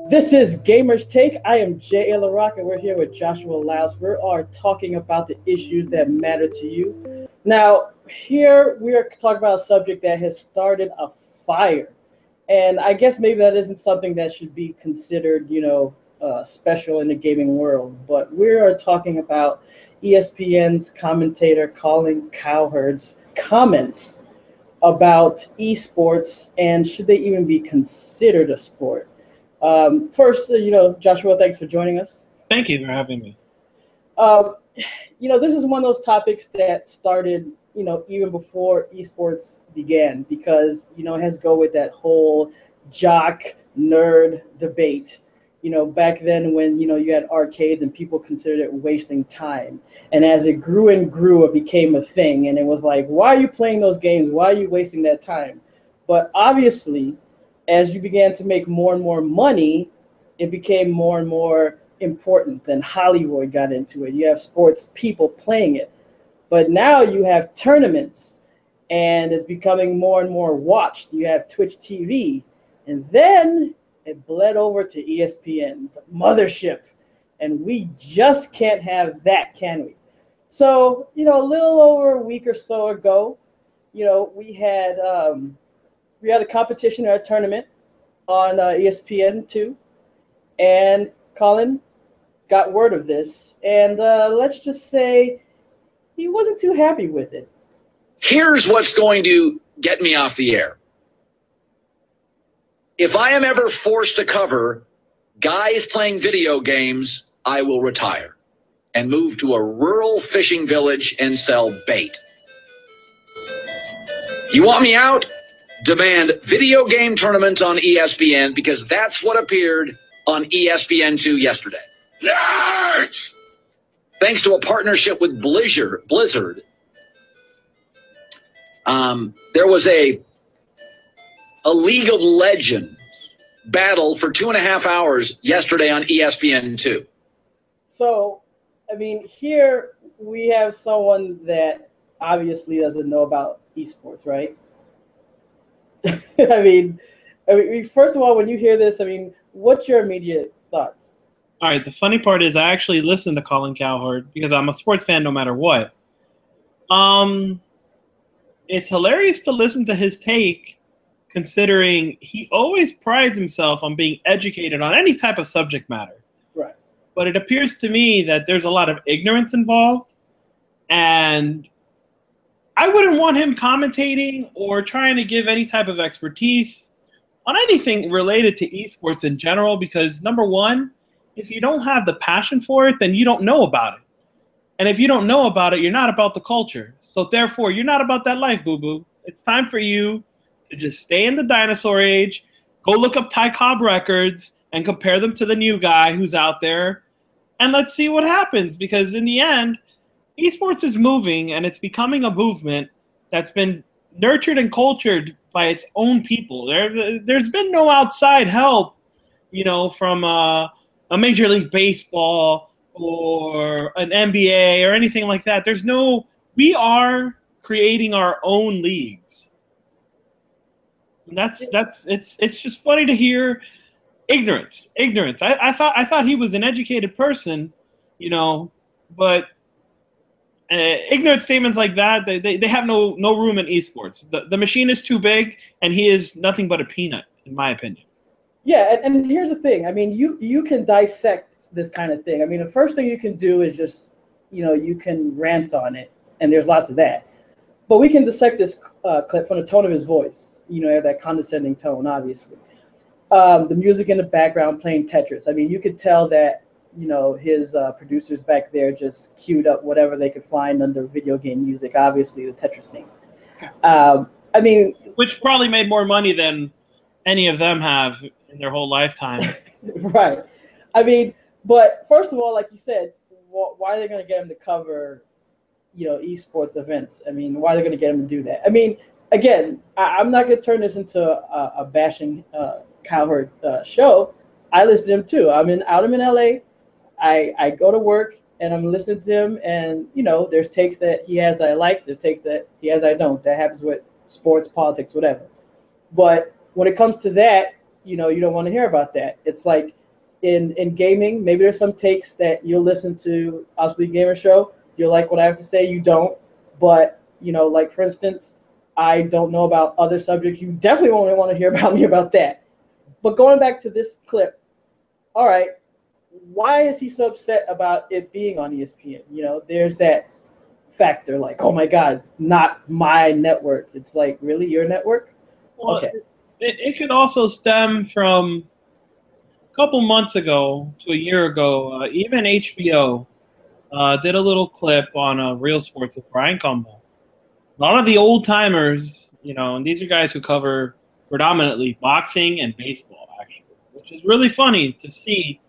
This is Gamer's Take. I am J.A. Laraque, and we're here with Joshua Laus. We are talking about the issues that matter to you. Now, here we are talking about a subject that has started a fire. And I guess maybe that isn't something that should be considered, special in the gaming world. But we are talking about ESPN's commentator Colin Cowherds' comments about esports and should they even be considered a sport. First, Joshua, thanks for joining us. Thank you for having me. This is one of those topics that started, even before esports began because, it has to go with that whole jock nerd debate. Back then when, you had arcades and people considered it wasting time. And as it grew and grew, it became a thing. And it was like, why are you playing those games? Why are you wasting that time? But obviously, as you began to make more and more money, it became more and more important. Then Hollywood got into it. You have sports people playing it. But now you have tournaments, and it's becoming more and more watched. You have Twitch TV. And then it bled over to ESPN, the mothership. And we just can't have that, can we? So, a little over a week or so ago, we had a competition or a tournament on ESPN2, and Colin got word of this, and let's just say he wasn't too happy with it. Here's what's going to get me off the air. If I am ever forced to cover guys playing video games, I will retire and move to a rural fishing village and sell bait. You want me out? Demand video game tournaments on ESPN because that's what appeared on ESPN2 yesterday. Yes! Thanks to a partnership with Blizzard, there was a League of Legends battle for 2.5 hours yesterday on ESPN2. So, here we have someone that obviously doesn't know about esports, right? First of all, when you hear this, what's your immediate thoughts? All right, the funny part is I actually listened to Colin Cowherd because I'm a sports fan no matter what. It's hilarious to listen to his take considering he always prides himself on being educated on any type of subject matter. Right. But it appears to me that there's a lot of ignorance involved, and I wouldn't want him commentating or trying to give any type of expertise on anything related to esports in general because, number one, if you don't have the passion for it, then you don't know about it. And if you don't know about it, you're not about the culture. So therefore, you're not about that life, boo-boo. It's time for you to just stay in the dinosaur age, go look up Ty Cobb records and compare them to the new guy who's out there, and let's see what happens. Because in the end, esports is moving, and it's becoming a movement that's been nurtured and cultured by its own people. There's been no outside help, from a Major League Baseball or an NBA or anything like that. We are creating our own leagues. And it's just funny to hear ignorance. I thought he was an educated person, but ignorant statements like that, they have no room in esports. The machine is too big, and he is nothing but a peanut, in my opinion. Yeah, and here's the thing. You can dissect this kind of thing. The first thing you can do is just, you can rant on it, and there's lots of that. But we can dissect this clip from the tone of his voice. That condescending tone, obviously. The music in the background playing Tetris. You could tell that, his producers back there just queued up whatever they could find under video game music, obviously the Tetris thing. Which probably made more money than any of them have in their whole lifetime. Right. But first of all, like you said, why are they going to get him to cover, esports events? Why are they going to get him to do that? Again, I'm not going to turn this into a bashing Cowherd show. I listen to him too. I'm in LA. I go to work and I'm listening to him, and there's takes that he has that I like, there's takes that he has I don't. That happens with sports, politics, whatever. But when it comes to that, you don't want to hear about that. It's like in gaming, maybe there's some takes that you'll listen to Obsolete Gamer Show. You'll like what I have to say, you don't. But, like for instance, I don't know about other subjects. You definitely won't want to hear about me about that. But going back to this clip, all right, why is he so upset about it being on ESPN? There's that factor, like, oh my God, not my network. It's like, really, your network? Well, okay. It could also stem from a couple months ago to a year ago. Even HBO did a little clip on Real Sports with Brian Gumbel. A lot of the old timers, and these are guys who cover predominantly boxing and baseball, actually, which is really funny to see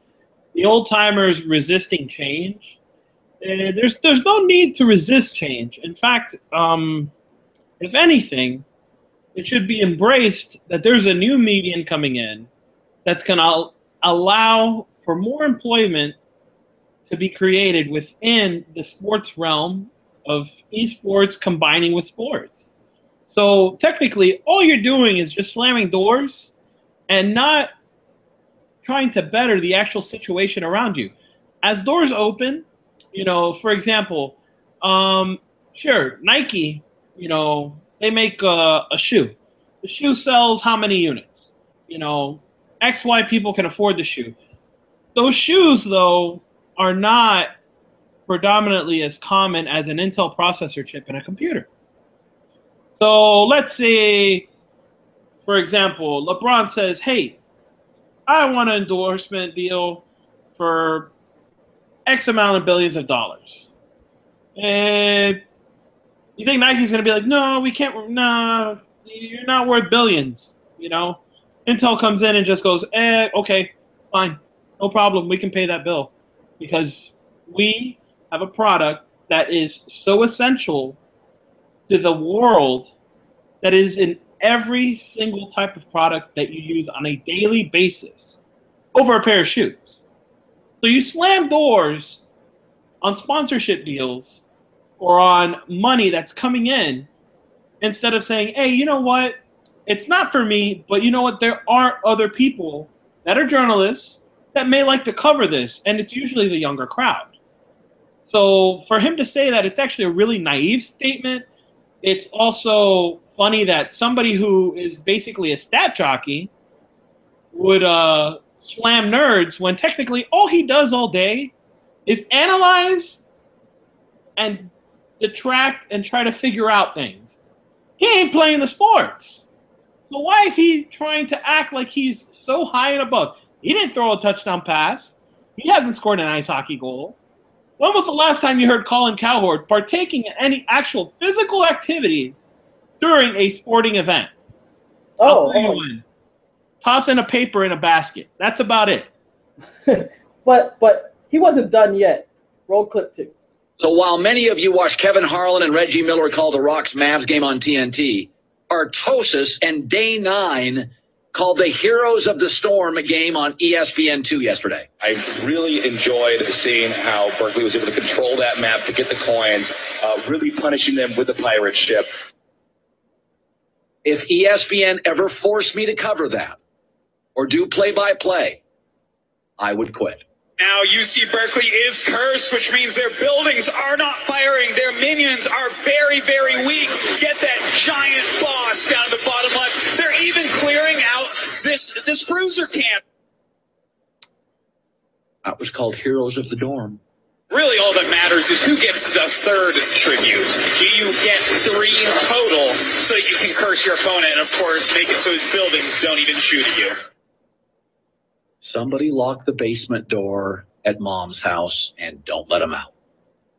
the old timers resisting change. There's no need to resist change. In fact, if anything, it should be embraced that there's a new medium coming in that's going to allow for more employment to be created within the sports realm of esports combining with sports. So technically, all you're doing is just slamming doors and not trying to better the actual situation around you. As doors open, for example, sure, Nike, they make a shoe. The shoe sells how many units? XY people can afford the shoe. Those shoes, though, are not predominantly as common as an Intel processor chip in a computer. So let's say, for example, LeBron says, hey, I want an endorsement deal for X amount of billions of dollars. And you think Nike's going to be like, no, we can't, no, you're not worth billions, Intel comes in and just goes, okay, fine, no problem, we can pay that bill. Because we have a product that is so essential to the world that is in every single type of product that you use on a daily basis over a pair of shoes. So you slam doors on sponsorship deals or on money that's coming in instead of saying, hey, you know what? It's not for me, but you know what? There are other people that are journalists that may like to cover this, and it's usually the younger crowd. So for him to say that, it's actually a really naive statement. It's also funny that somebody who is basically a stat jockey would slam nerds when technically all he does all day is analyze and detract and try to figure out things. He ain't playing the sports. So why is he trying to act like he's so high and above? He didn't throw a touchdown pass. He hasn't scored an ice hockey goal. When was the last time you heard Colin Cowherds partaking in any actual physical activities during a sporting event? I'll tell you when. Tossing a paper in a basket. That's about it. but he wasn't done yet. Roll clip 2. So while many of you watched Kevin Harlan and Reggie Miller call the Rock's Mavs game on TNT, Artosis and Day 9 called the Heroes of the Storm game on ESPN2 yesterday. I really enjoyed seeing how Berkeley was able to control that map to get the coins, really punishing them with the pirate ship. If ESPN ever forced me to cover that or do play-by-play, I would quit. Now UC Berkeley is cursed, which means their buildings are not firing. Their minions are very, very weak. Get that giant boss down to the bottom left. They're even clearing out this bruiser camp. That was called Heroes of the Dorm. Really, all that matters is who gets the third tribute. Do you get 3 total so you can curse your opponent and, of course, make it so his buildings don't even shoot at you? Somebody lock the basement door at Mom's house and don't let them out.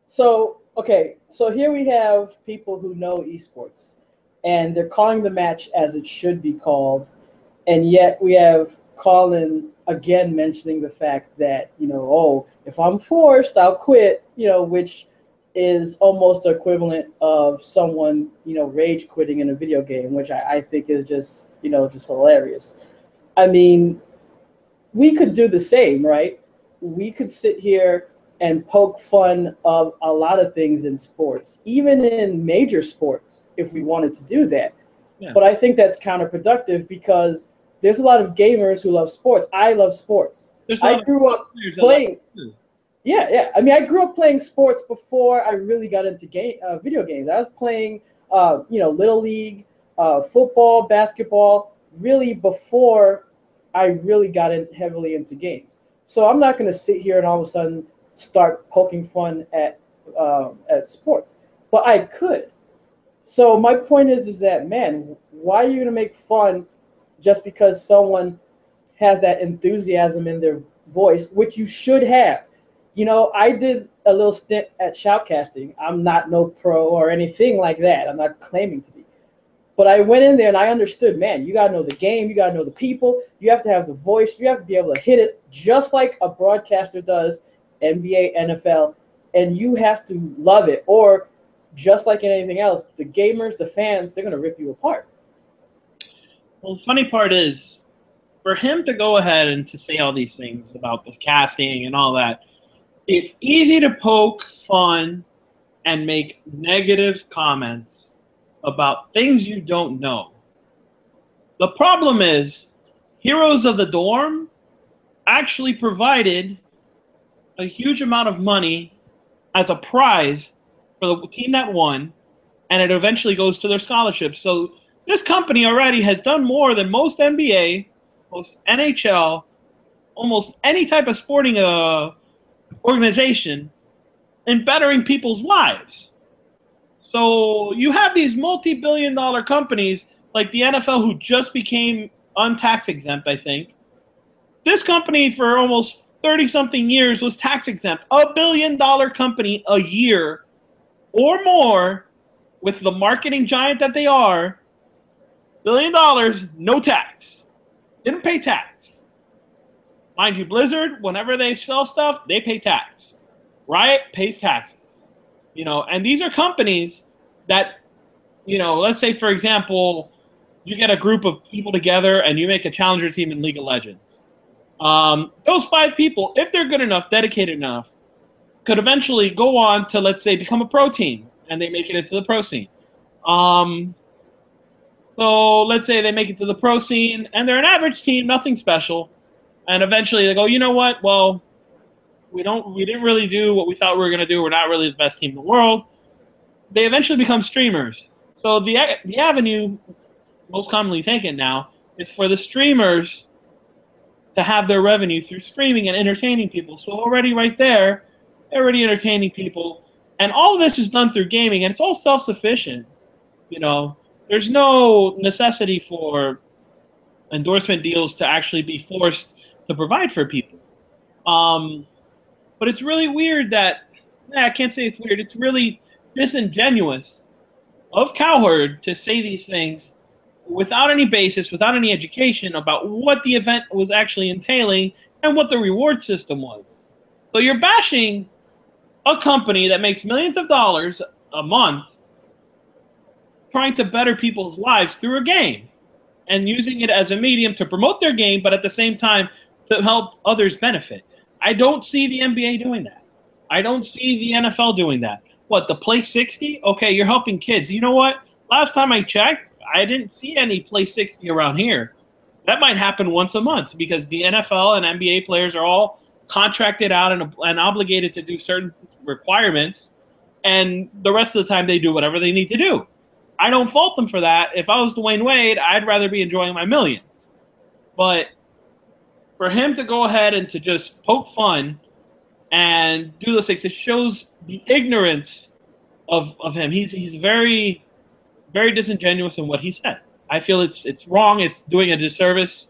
So, okay, so here we have people who know esports, and they're calling the match as it should be called, and yet we have Colin again mentioning the fact that, if I'm forced, I'll quit, which is almost equivalent of someone, rage quitting in a video game, which I think is just hilarious. I mean, we could do the same, right? We could sit here and poke fun of a lot of things in sports, even in major sports, if we wanted to do that. Yeah. But I think that's counterproductive because there's a lot of gamers who love sports. I love sports. I grew up playing. Yeah. I mean, I grew up playing sports before I really got into video games. I was playing, Little League, football, basketball, really before I really got heavily into games. So I'm not going to sit here and all of a sudden start poking fun at sports, but I could. So my point is that, man, why are you going to make fun just because someone has that enthusiasm in their voice, which you should have? I did a little stint at shoutcasting. I'm not no pro or anything like that. I'm not claiming to be. But I went in there and I understood, man, you got to know the game. You got to know the people. You have to have the voice. You have to be able to hit it just like a broadcaster does, NBA, NFL, and you have to love it. Or just like in anything else, the gamers, the fans, they're going to rip you apart. Well, the funny part is, for him to go ahead and to say all these things about the casting and all that, it's easy to poke fun and make negative comments about things you don't know. The problem is, Heroes of the Dorm actually provided a huge amount of money as a prize for the team that won, and it eventually goes to their scholarship. So this company already has done more than most NBA, most NHL, almost any type of sporting organization in bettering people's lives. So you have these multi-billion-dollar companies like the NFL, who just became untax exempt, I think. This company for almost 30-something years was tax exempt. $1 billion company a year or more, with the marketing giant that they are, $1 billion, no tax. Didn't pay tax. Mind you, Blizzard, whenever they sell stuff, they pay tax. Riot pays taxes. And these are companies that, let's say, for example, you get a group of people together and you make a challenger team in League of Legends. Those 5 people, if they're good enough, dedicated enough, could eventually go on to, let's say, become a pro team, and they make it into the pro scene. So let's say they make it to the pro scene, and they're an average team, nothing special, and eventually they go, you know what? Well, we didn't really do what we thought we were going to do. We're not really the best team in the world. They eventually become streamers. So the avenue most commonly taken now is for the streamers to have their revenue through streaming and entertaining people. So already right there, they're already entertaining people. And all of this is done through gaming, and it's all self-sufficient. There's no necessity for endorsement deals to actually be forced to provide for people. But it's really weird that, I can't say it's weird, it's really disingenuous of Cowherd to say these things without any basis, without any education about what the event was actually entailing and what the reward system was. So you're bashing a company that makes millions of dollars a month trying to better people's lives through a game and using it as a medium to promote their game, but at the same time to help others benefit. I don't see the NBA doing that. I don't see the NFL doing that. What, the Play 60? Okay, you're helping kids. You know what? Last time I checked, I didn't see any Play 60 around here. That might happen once a month because the NFL and NBA players are all contracted out and obligated to do certain requirements, and the rest of the time they do whatever they need to do. I don't fault them for that. If I was Dwayne Wade, I'd rather be enjoying my millions. But for him to go ahead and to just poke fun and do those things, it shows the ignorance of him. He's very, very disingenuous in what he said. I feel it's wrong. It's doing a disservice,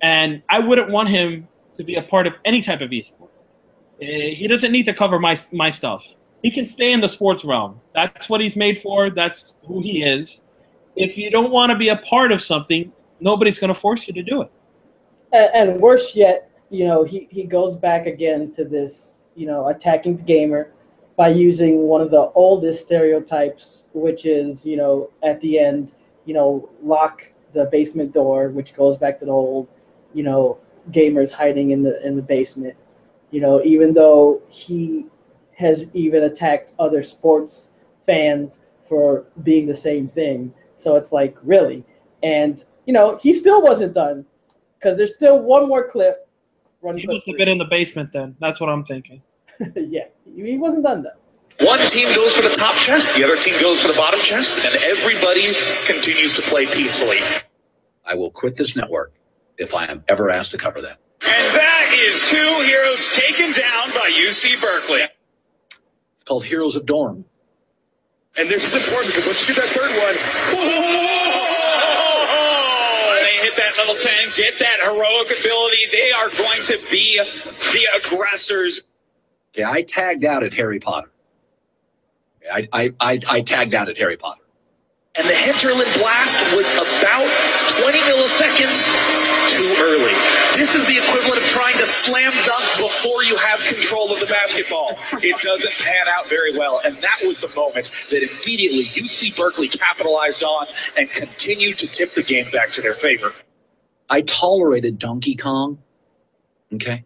and I wouldn't want him to be a part of any type of esport. He doesn't need to cover my stuff. He can stay in the sports realm. That's what he's made for. That's who he is. If you don't want to be a part of something, nobody's going to force you to do it. And worse yet, he goes back again to this, attacking the gamer by using one of the oldest stereotypes, which is, at the end, lock the basement door, which goes back to the old, gamers hiding in the basement. Even though he has even attacked other sports fans for being the same thing. So it's like, really? And, he still wasn't done. because there's still one more clip. He must have been in the basement then. That's what I'm thinking. Yeah, he wasn't done though. One team goes for the top chest, the other team goes for the bottom chest, and everybody continues to play peacefully. I will quit this network if I am ever asked to cover that. And that is 2 heroes taken down by UC Berkeley. It's called Heroes of Dorm. And this is important because once you get that third one, they hit that level 10, get that heroic ability. They are going to be the aggressors. Okay, I tagged out at Harry Potter. I tagged out at Harry Potter. And the hinterland blast was about 20 milliseconds too early. This is the equivalent of trying to slam dunk before you have control of the basketball. It doesn't pan out very well. And that was the moment that immediately UC Berkeley capitalized on and continued to tip the game back to their favor. I tolerated Donkey Kong. Okay.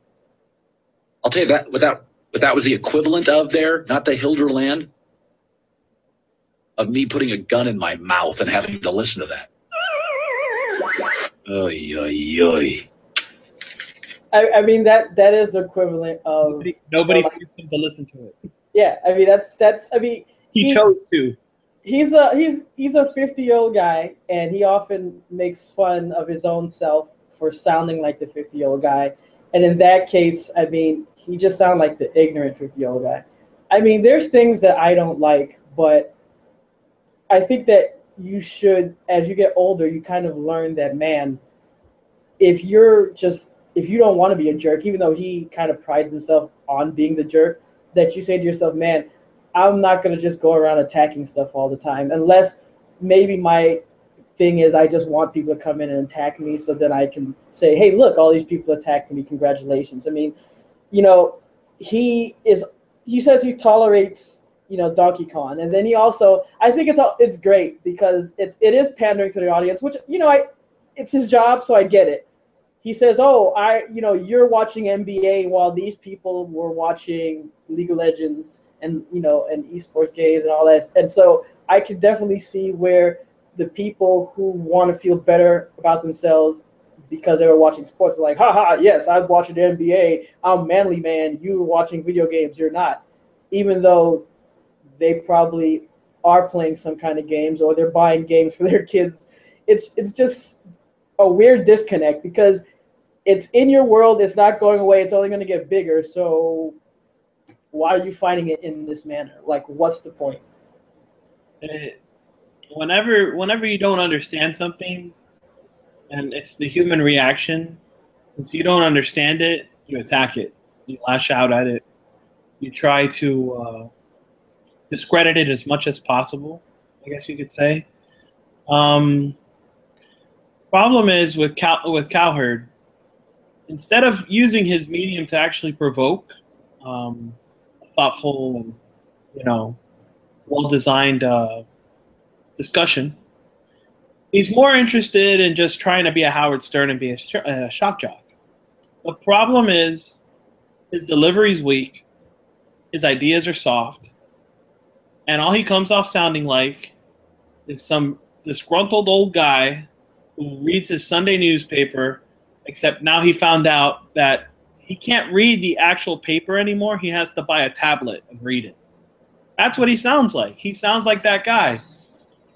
I'll tell you that that was the equivalent of there, not the Hilderland, of me putting a gun in my mouth and having to listen to that. Oy, oy, oy. I mean that is the equivalent of nobody forced him to listen to it. Yeah, I mean that's I mean he chose to. He's a 50-year-old guy, and he often makes fun of his own self for sounding like the 50-year-old guy. And in that case, I mean, he just sounded like the ignorant 50-year-old guy. I mean, there's things that I don't like, but I think that you should, as you get older, you kind of learn that, man, if you don't want to be a jerk, even though he kind of prides himself on being the jerk, that you say to yourself, man, I'm not going to just go around attacking stuff all the time, unless maybe my thing is I just want people to come in and attack me so that I can say, hey, look, all these people attacked me, congratulations. I mean, you know, he says he tolerates, you know, Donkey Kong, and then he also, I think it's great because it is pandering to the audience, which, you know, it's his job, so I get it. He says, you're watching NBA while these people were watching League of Legends and, you know, and esports games and all that. And so I could definitely see where the people who want to feel better about themselves because they were watching sports are like, haha, yes, I'm watching the NBA. I'm manly man. You were watching video games. You're not. Even though they probably are playing some kind of games or they're buying games for their kids. It's just a weird disconnect because it's in your world. It's not going away. It's only going to get bigger. So why are you fighting it in this manner? Like, what's the point? Whenever you don't understand something, and it's the human reaction, since you don't understand it, you attack it. You lash out at it. You try to discredit it as much as possible, I guess you could say. Problem is with Cowherd, instead of using his medium to actually provoke a thoughtful and, you know, well-designed discussion, he's more interested in just trying to be a Howard Stern and be a shock jock. The problem is his delivery's weak, his ideas are soft, and all he comes off sounding like is some disgruntled old guy who reads his Sunday newspaper, except now he found out that he can't read the actual paper anymore. He has to buy a tablet and read it. That's what he sounds like. He sounds like that guy.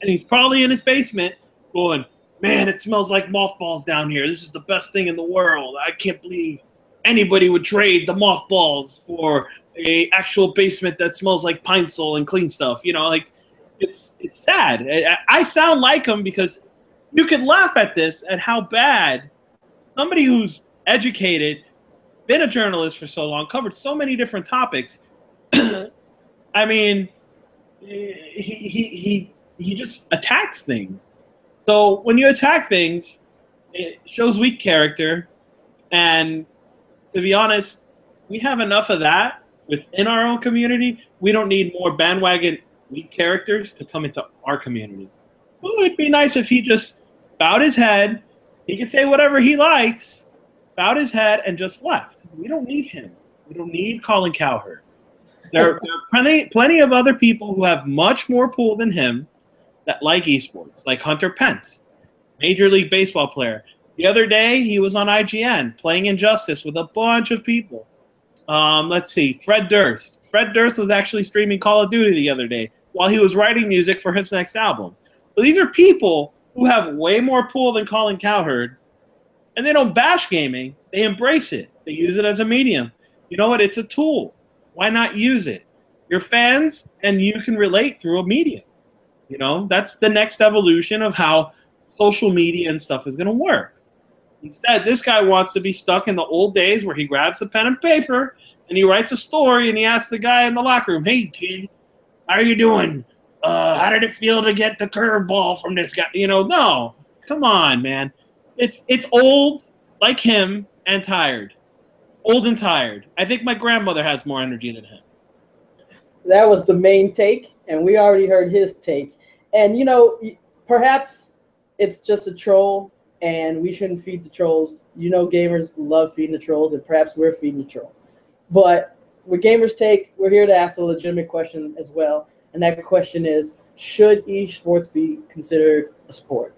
And he's probably in his basement going, man, it smells like mothballs down here. This is the best thing in the world. I can't believe anybody would trade the mothballs for a actual basement that smells like Pine Sol and clean stuff. You know, like, it's sad. I sound like him because you could laugh at this, at how bad somebody who's educated, been a journalist for so long, covered so many different topics. I mean, he just attacks things. So when you attack things, it shows weak character. And to be honest, we have enough of that within our own community. We don't need more bandwagon weak characters to come into our community. So it'd be nice if he just bowed his head. He could say whatever he likes, bowed his head, and just left. We don't need him. We don't need Colin Cowherd. There are plenty of other people who have much more pull than him that like esports, like Hunter Pence, Major League Baseball player. The other day, he was on IGN playing Injustice with a bunch of people. Let's see, Fred Durst. Fred Durst was actually streaming Call of Duty the other day while he was writing music for his next album. So these are people who have way more pull than Colin Cowherd, and they don't bash gaming. They embrace it. They use it as a medium. You know what? It's a tool. Why not use it? You're fans, and you can relate through a medium. You know, that's the next evolution of how social media and stuff is going to work. Instead, this guy wants to be stuck in the old days where he grabs a pen and paper and he writes a story and he asks the guy in the locker room, "Hey, kid, how are you doing? How did it feel to get the curveball from this guy?" You know, no. Come on, man. It's old, like him, and tired. Old and tired. I think my grandmother has more energy than him. That was the main take, and we already heard his take. And, you know, perhaps it's just a troll, and we shouldn't feed the trolls. You know, gamers love feeding the trolls, and perhaps we're feeding the troll. But with Gamers Take, we're here to ask a legitimate question as well, and that question is, should esports be considered a sport?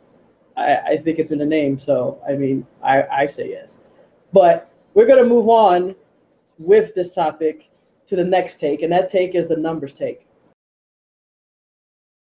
I think it's in the name, so, I mean, I say yes. But we're going to move on with this topic to the next take, and that take is the numbers take.